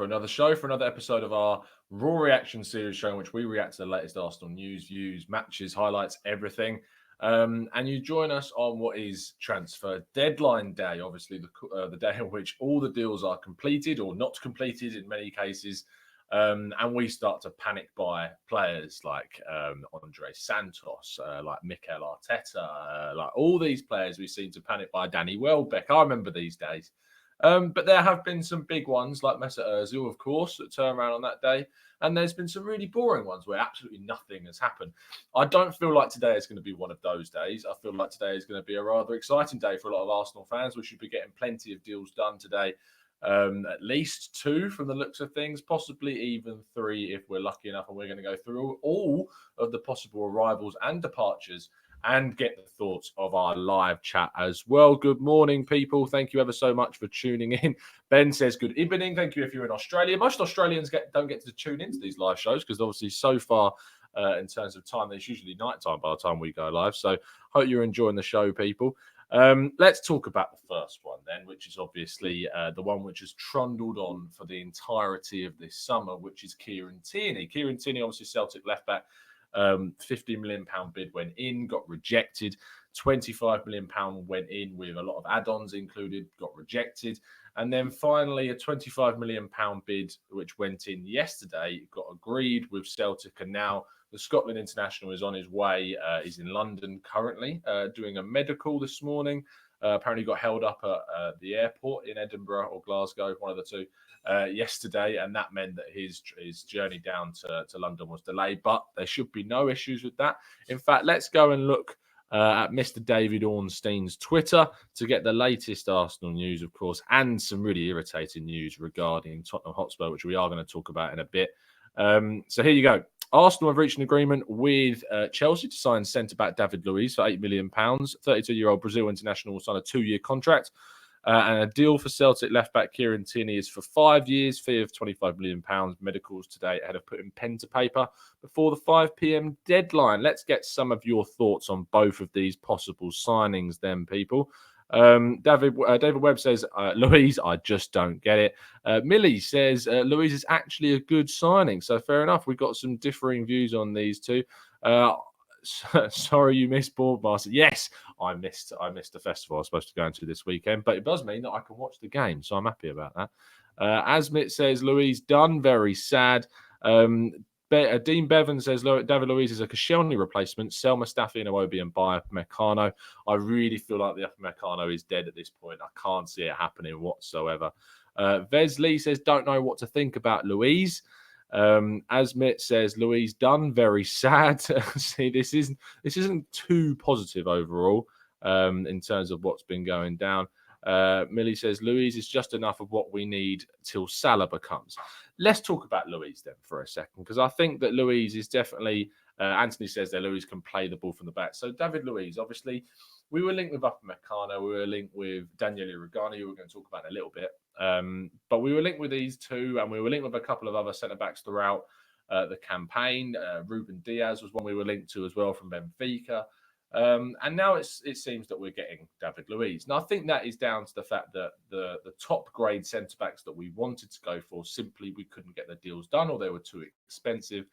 for another show, for another episode of our Raw Reaction series show in which we react to the latest Arsenal news, views, matches, highlights, everything. And you join us on what is transfer deadline day, obviously the day in which all the deals are completed or not completed in many cases. And we start to panic buy players like Andre Santos, like Mikel Arteta, like all these players we seem to panic buy. Danny Welbeck, I remember these days. But there have been some big ones like Mesut Ozil, of course, that turn around on that day. And there's been some really boring ones where absolutely nothing has happened. I don't feel like today is going to be one of those days. I feel like today is going to be a rather exciting day for a lot of Arsenal fans. We should be getting plenty of deals done today. At least 2 from the looks of things, possibly even 3 if we're lucky enough. And we're going to go through all of the possible arrivals and departures and get the thoughts of our live chat as well. Good morning, people. Thank you ever so much for tuning in. Ben says good evening. Thank you if you're in Australia. Most Australians don't get to tune into these live shows because obviously so far in terms of time, there's usually nighttime by the time we go live. So hope you're enjoying the show, people. Let's talk about the first one then, which is obviously the one which has trundled on for the entirety of this summer, which is Kieran Tierney. Kieran Tierney, obviously Celtic left back. £50 million bid went in, got rejected. £25 million went in with a lot of add-ons included, got rejected. And then finally a £25 million bid, which went in yesterday, got agreed with Celtic. And now the Scotland international is on his way. He's in London currently, doing a medical this morning. Apparently got held up at the airport in Edinburgh or Glasgow, one of the two, yesterday, and that meant that his journey down to London was delayed, but there should be no issues with that. In fact, let's go and look at Mr. David Ornstein's Twitter to get the latest Arsenal news, of course, and some really irritating news regarding Tottenham Hotspur, which we are going to talk about in a bit. So here you go. Arsenal have reached an agreement with Chelsea to sign centre-back David Luiz for £8 million. 32-year-old Brazil international will sign a 2-year contract. And a deal for Celtic left-back Kieran Tierney is for 5 years, fee of £25 million. Medicals today ahead of putting pen to paper before the 5 p.m. deadline. Let's get some of your thoughts on both of these possible signings then, people. David Webb says, Luiz, I just don't get it. Millie says, Luiz is actually a good signing. So fair enough. We've got some differing views on these two. Sorry you missed Boardmaster. Yes, I missed the festival I was supposed to go into this weekend, but it does mean that I can watch the game, so I'm happy about that. Asmit says, Luiz done, very sad. Dean Bevan says David Luiz is a Koscielny replacement. Sell Mustafi and Iwobi and buy Upamecano. I really feel like the Upamecano is dead at this point. I can't see it happening whatsoever. Vesley says don't know what to think about Luiz. Asmit says Luiz done, very sad. See, this isn't too positive overall in terms of what's been going down. Millie says Luiz is just enough of what we need till Salah comes. Let's talk about Luiz then for a second, because I think that Luiz is definitely. Anthony says that Luiz can play the ball from the back. So David Luiz, obviously, we were linked with Upamecano, we were linked with Daniele Rugani, who we're going to talk about in a little bit. But we were linked with these two, and we were linked with a couple of other centre backs throughout the campaign. Ruben Diaz was one we were linked to as well from Benfica. And now it seems that we're getting David Luiz. Now, I think that is down to the fact that the top grade centre backs that we wanted to go for, simply we couldn't get the deals done, or they were too expensive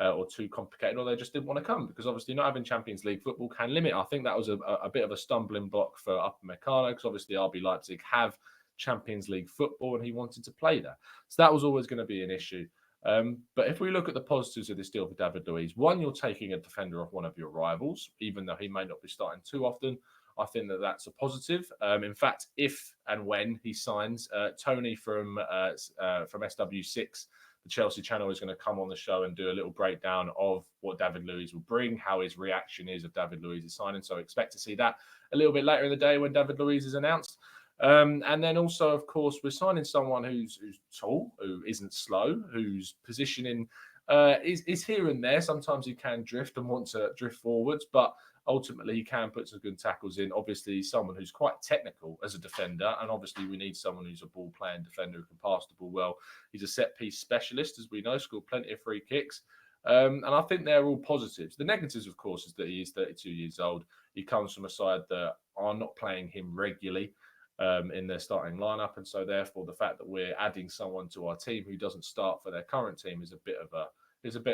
or too complicated, or they just didn't want to come, because obviously not having Champions League football can limit. I think that was a bit of a stumbling block for Upamecano, because obviously RB Leipzig have Champions League football and he wanted to play there. So that was always going to be an issue. But if we look at the positives of this deal for David Luiz, one, you're taking a defender off one of your rivals, even though he may not be starting too often. I think that that's a positive. In fact, if and when he signs, Tony from SW6, the Chelsea channel, is going to come on the show and do a little breakdown of what David Luiz will bring, how his reaction is of David Luiz's signing. So expect to see that a little bit later in the day when David Luiz is announced. And then also, of course, we're signing someone who's tall, who isn't slow, whose positioning is here and there. Sometimes he can drift and want to drift forwards, but ultimately he can put some good tackles in. Obviously, someone who's quite technical as a defender, and obviously we need someone who's a ball-playing defender who can pass the ball well. He's a set-piece specialist, as we know, scored plenty of free kicks. And I think they're all positives. The negatives, of course, is that he is 32 years old. He comes from a side that are not playing him regularly. in their starting lineup, and so therefore the fact that we're adding someone to our team who doesn't start for their current team is a bit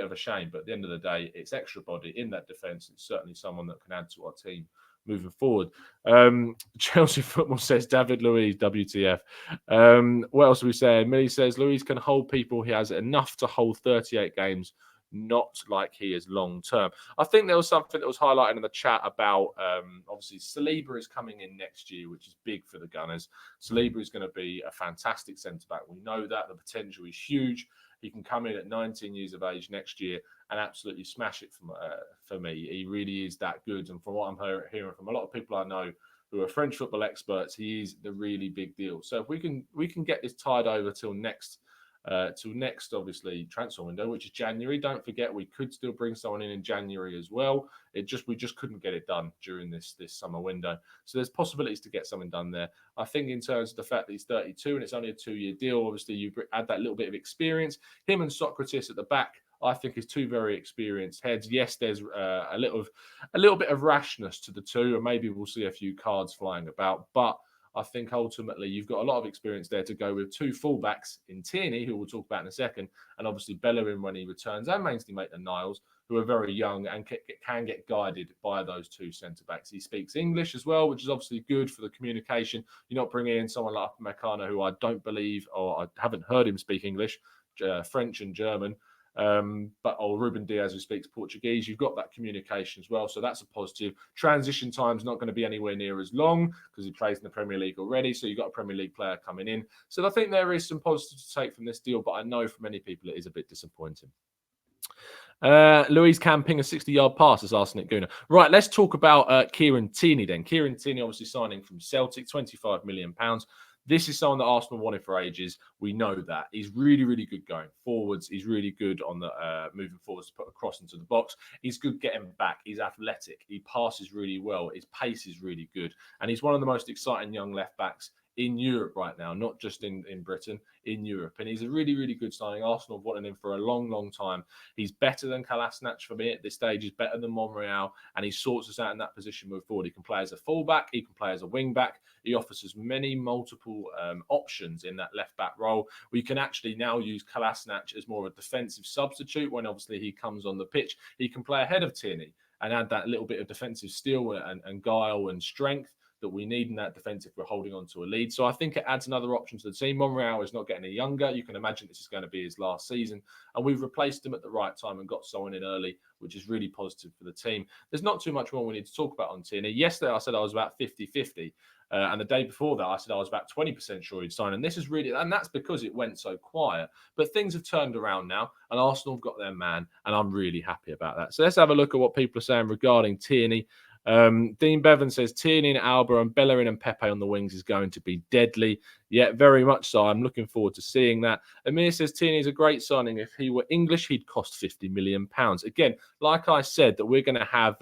of a shame. But at the end of the day, it's extra body in that defence. It's certainly someone that can add to our team moving forward. Chelsea Football says David Luiz, WTF. What else are we saying? Millie says Luiz can hold people. He has enough to hold 38 games, not like he is long term. I think there was something that was highlighted in the chat about obviously Saliba is coming in next year, which is big for the Gunners. Saliba is going to be a fantastic centre back. We know that the potential is huge. He can come in at 19 years of age next year and absolutely smash it for me. He really is that good. And from what I'm hearing from a lot of people I know who are French football experts, he is the really big deal. So if we can get this tied over till next obviously transfer window, which is January. Don't forget we could still bring someone in January as well. We just couldn't get it done during this summer window. So there's possibilities to get something done there. I think in terms of the fact that he's 32 and it's only a 2-year deal, obviously you add that little bit of experience. Him and Socrates at the back, I think, is two very experienced heads. Yes, there's a little bit of rashness to the two, and maybe we'll see a few cards flying about, but I think ultimately you've got a lot of experience there to go with two fullbacks in Tierney, who we'll talk about in a second, and obviously Bellerin when he returns, and Mainsley Maitland-Niles, who are very young and can get guided by those two centre-backs. He speaks English as well, which is obviously good for the communication. You're not bringing in someone like Meccano, who I don't believe, or I haven't heard him speak English, French and German. Or Ruben Diaz, who speaks Portuguese. You've got that communication as well, so that's a positive. Transition time's not going to be anywhere near as long because he plays in the Premier League already, so you've got a Premier League player coming in. So I think there is some positive to take from this deal, but I know for many people it is a bit disappointing. Luiz can ping a 60-yard pass, as Arsenic Gooner. Right, let's talk about Kieran Tierney then. Kieran Tierney obviously signing from Celtic, £25 million. This is someone that Arsenal wanted for ages. We know that. He's really, really good going forwards. He's really good on the moving forwards to put a cross into the box. He's good getting back. He's athletic. He passes really well. His pace is really good. And he's one of the most exciting young left backs in Europe right now, not just in Britain, in Europe. And he's a really, really good signing. Arsenal have wanted him for a long, long time. He's better than Kolasinac for me at this stage. He's better than Monreal, and he sorts us out in that position moving forward. He can play as a fullback. He can play as a wing-back. He offers us many multiple options in that left-back role. We can actually now use Kolasinac as more of a defensive substitute when obviously he comes on the pitch. He can play ahead of Tierney and add that little bit of defensive steel and guile and strength that we need in that defence if we're holding on to a lead. So I think it adds another option to the team. Monreal is not getting any younger. You can imagine this is going to be his last season. And we've replaced him at the right time and got someone in early, which is really positive for the team. There's not too much more we need to talk about on Tierney. Yesterday, I said I was about 50-50. And the day before that, I said I was about 20% sure he'd sign. And this is really, and that's because it went so quiet. But things have turned around now, and Arsenal have got their man, and I'm really happy about that. So let's have a look at what people are saying regarding Tierney. Dean Bevan says Tierney and Alba and Bellerin and Pepe on the wings is going to be deadly. Yeah, very much so. I'm looking forward to seeing that. Amir says Tierney is a great signing. If he were English, he'd cost £50 million. Again, like I said, that we're going to have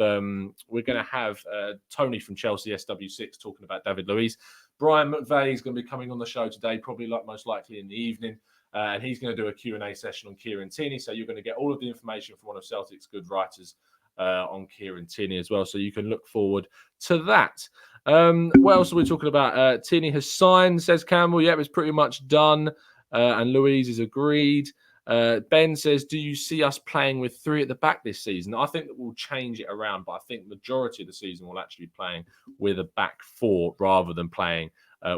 Tony from Chelsea SW6 talking about David Luiz. Brian McVeigh is going to be coming on the show today, probably most likely in the evening. And he's going to do a Q&A session on Kieran Tierney. So you're going to get all of the information from one of Celtic's good writers on Kieran Tierney as well. So you can look forward to that. What else are we talking about? Tierney has signed, says Campbell. Yep, it's pretty much done. And Luiz is agreed. Ben says, do you see us playing with three at the back this season? I think that we'll change it around, but I think the majority of the season will actually be playing with a back four rather than playing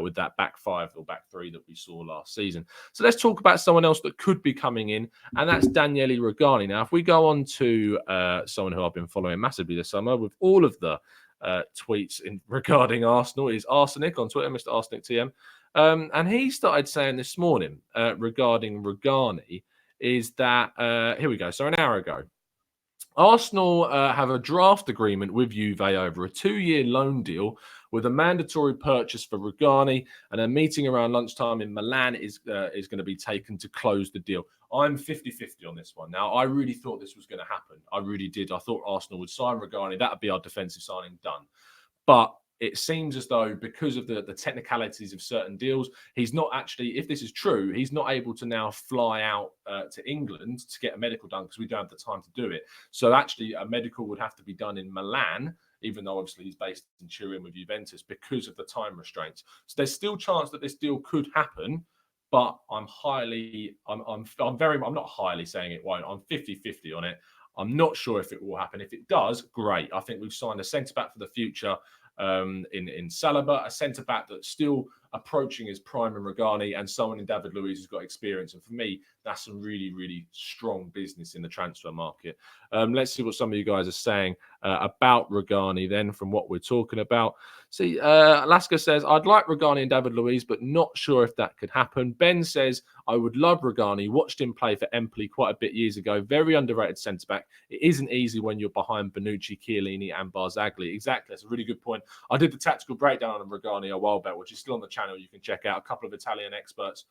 with that back five or back three that we saw last season. So let's talk about someone else that could be coming in, and that's Daniele Rugani. Now, if we go on to someone who I've been following massively this summer with all of the tweets regarding Arsenal, is Arsenic on Twitter, Mr. Arsenic TM. And he started saying this morning regarding Rugani is that, here we go, so an hour ago, Arsenal have a draft agreement with Juve over a 2-year loan deal with a mandatory purchase for Rugani, and a meeting around lunchtime in Milan is going to be taken to close the deal. I'm 50-50 on this one. Now, I really thought this was going to happen. I really did. I thought Arsenal would sign Rugani. That would be our defensive signing done. But it seems as though because of the technicalities of certain deals, he's not actually, if this is true, he's not able to now fly out to England to get a medical done because we don't have the time to do it. So actually a medical would have to be done in Milan even though obviously he's based in Turin with Juventus because of the time restraints. So there's still chance that this deal could happen, but I'm not highly saying it won't. I'm 50-50 on it. I'm not sure if it will happen. If it does, great. I think we've signed a centre-back for the future in Saliba, a centre-back that's still approaching his prime in Rugani, and someone in David Luiz who's got experience. And for me, that's some really, really strong business in the transfer market. Let's see what some of you guys are saying about Rugani then from what we're talking about. See, Alaska says, I'd like Rugani and David Luiz, but not sure if that could happen. Ben says, I would love Rugani. Watched him play for Empoli quite a bit years ago. Very underrated centre-back. It isn't easy when you're behind Bonucci, Chiellini and Barzagli. Exactly. That's a really good point. I did the tactical breakdown on Rugani a while back, which is still on the channel. You can check out a couple of Italian experts.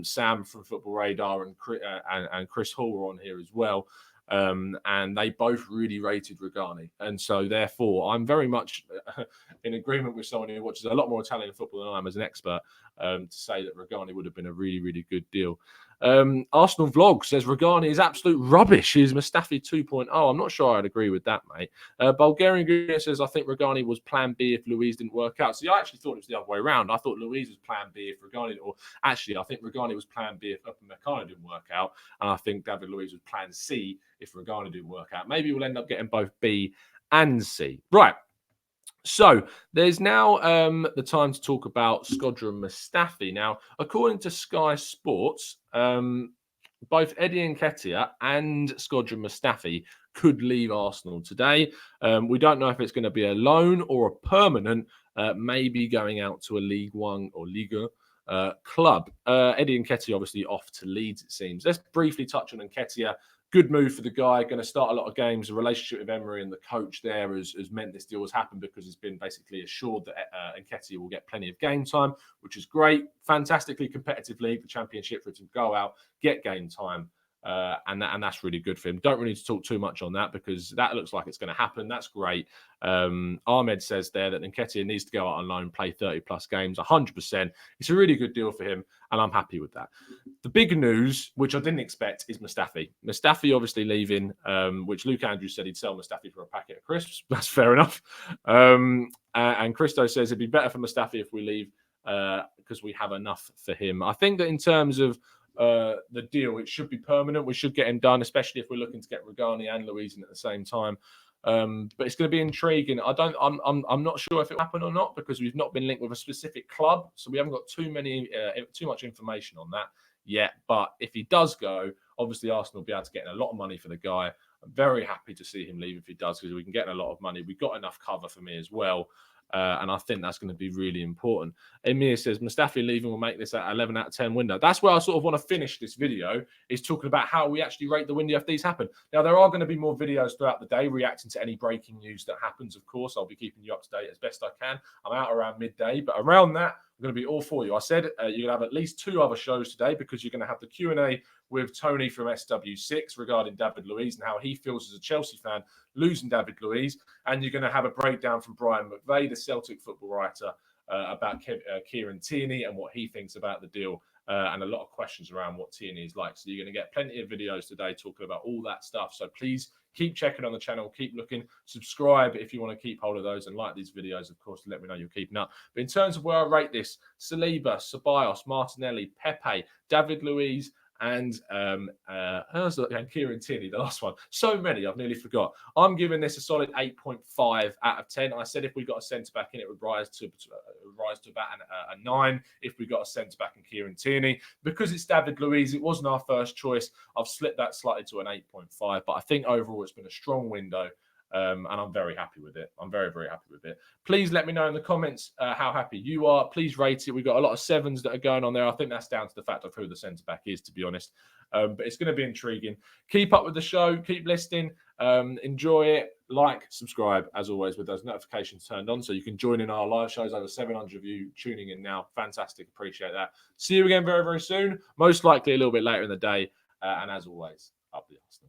Sam from Football Radar and Chris Hall were on here as well. And they both really rated Rugani. And so, therefore, I'm very much in agreement with someone who watches a lot more Italian football than I am as an expert to say that Rugani would have been a really, really good deal. Arsenal Vlog says Rugani is absolute rubbish. He's Mustafi 2.0. I'm not sure I'd agree with that, mate. Bulgarian Gooner says, I think Rugani was plan B if Luiz didn't work out. See, I actually thought it was the other way around. I thought Luiz was plan B if Rugani, or actually, I think Rugani was plan B if Upamecano didn't work out. And I think David Luiz was plan C if Rugani didn't work out. Maybe we'll end up getting both B and C. Right. So there's now the time to talk about Shkodran Mustafi. Now, according to Sky Sports, both Eddie Nketiah and Shkodran Mustafi could leave Arsenal today. We don't know if it's going to be a loan or a permanent, maybe going out to a League One or Liga club. Eddie Nketiah obviously off to Leeds, it seems. Let's briefly touch on Nketiah. Good move for the guy, going to start a lot of games. The relationship with Emery and the coach there has meant this deal has happened because it's been basically assured that Nketiah will get plenty of game time, which is great. Fantastically competitive league, the Championship, for him to go out, get game time. And that's really good for him. Don't really need to talk too much on that because that looks like it's going to happen. That's great. Ahmed says there that Nketiah needs to go out on loan, play 30 plus games, 100%. It's a really good deal for him, and I'm happy with that. The big news, which I didn't expect, is Mustafi. Mustafi obviously leaving, which Luke Andrews said he'd sell Mustafi for a packet of crisps. That's fair enough. And Christo says it'd be better for Mustafi if we leave because we have enough for him. I think that in terms of the deal, it should be permanent. We should get him done, especially if we're looking to get Rugani and Luiz in at the same time. But it's going to be intriguing. I'm not sure if it will happen or not because we've not been linked with a specific club, so we haven't got too much information on that yet. But if he does go, obviously Arsenal will be able to get a lot of money for the guy. I'm very happy to see him leave if he does because we can get a lot of money. We've got enough cover for me as well. And I think that's going to be really important. Emir says, Mustafi leaving will make this an 11 out of 10 window. That's where I sort of want to finish this video, is talking about how we actually rate the window if these happen. Now, there are going to be more videos throughout the day reacting to any breaking news that happens, of course. I'll be keeping you up to date as best I can. I'm out around midday, but around that, I'm going to be all for you. I said you're going to have at least 2 other shows today because you're going to have the Q&A with Tony from SW6 regarding David Luiz and how he feels as a Chelsea fan losing David Luiz. And you're going to have a breakdown from Brian McVeigh, the Celtic football writer, about Kieran Tierney and what he thinks about the deal. And a lot of questions around what Tierney is like. So you're going to get plenty of videos today talking about all that stuff. So please keep checking on the channel, keep looking, subscribe if you want to keep hold of those, and like these videos, of course, to let me know you're keeping up. But in terms of where I rate this, Saliba, Ceballos, Martinelli, Pepe, David Luiz, and Kieran Tierney, the last one. So many, I've nearly forgot. I'm giving this a solid 8.5 out of 10. I said if we got a centre-back in, it would rise to about a 9 if we got a centre-back in Kieran Tierney. Because it's David Luiz, it wasn't our first choice. I've slipped that slightly to an 8.5, but I think overall it's been a strong window. And I'm very happy with it. I'm very, very happy with it. Please let me know in the comments how happy you are. Please rate it. We've got a lot of 7s that are going on there. I think that's down to the fact of who the centre-back is, to be honest. But it's going to be intriguing. Keep up with the show. Keep listening. Enjoy it. Like, subscribe, as always, with those notifications turned on so you can join in our live shows. Over 700 of you tuning in now. Fantastic. Appreciate that. See you again very, very soon. Most likely a little bit later in the day. And as always, up the Arsenal.